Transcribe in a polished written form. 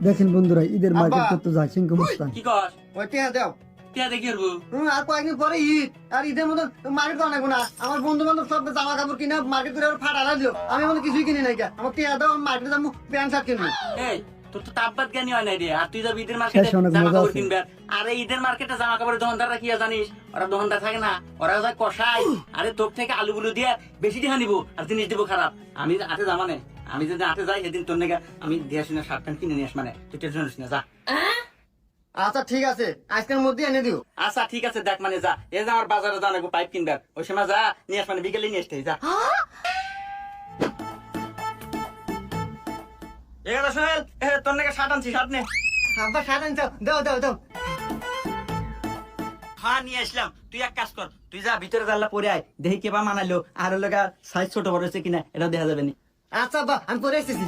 দেখেন বন্ধুরা, ঈদের মার্কেট করতে যায় সিংহ মুস্তান। কি কর ওই টিয়া দাও। টিয়া দেখি করবো আর কয়েকদিন পরে ঈদ, আর ঈদের মধ্যে মার্কেট করা লাগবো না। আমার বন্ধু বান্ধব সব জামা কাপড় কিনে মার্কেট করে ফাটা দিল, আমি মনে কিছুই কিনি নাই। আমার টিয়া দাও, আমি মার্কেটে যাবো প্যান্ট শার্ট কিনবো। এই তোর তো তাপবাদ জ্ঞানী হয় নাই রে, আর তুই যাবি ঈদের মার্কেটে শেষ অনেক জামা মজা কাপড় আছে। কিনবে। আরে ঈদের মার্কেটে জামা কাপড়ের দোকানদাররা কি আর জানিস, ওরা দোকানদার থাকে না, ওরা যায় কষাই। আরে তোর থেকে আলুগুলো দিয়ে বেশি টাকা নিবো আর জিনিস দিব খারাপ। আমি হাতে যা মানে, আমি যদি হাতে যাই সেদিন তোর নাকি আমি দিয়ে আসি না, শার্ট প্যান্ট কিনে নিয়ে আস, মানে তুই টেনশন নিস না, যা। আচ্ছা ঠিক আছে, আজকের মধ্যে এনে দিও। আচ্ছা ঠিক আছে, দেখ মানে যা, এই যে আমার বাজারে যা নাকি পাইপ কিনবে, ওই সময় যা নিয়ে আস, মানে বিকেলে নিয়ে আসতে যা। এগারো সোহেল, তোর নাকি শার্ট আনছি, শার্ট নে। আব্বা শার্ট আনছো, দাও দাও দাও। হ্যাঁ নিয়ে আসলাম, তুই এক কাজ কর, তুই যা ভিতরে জানলা পরে আয়, দেখি কেবা মানাইলো, আর লগা সাইজ ছোট বড় হচ্ছে কিনা এটাও দেখা যাবে না। আচ্ছা আব্বা, আমি পরে এসেছি।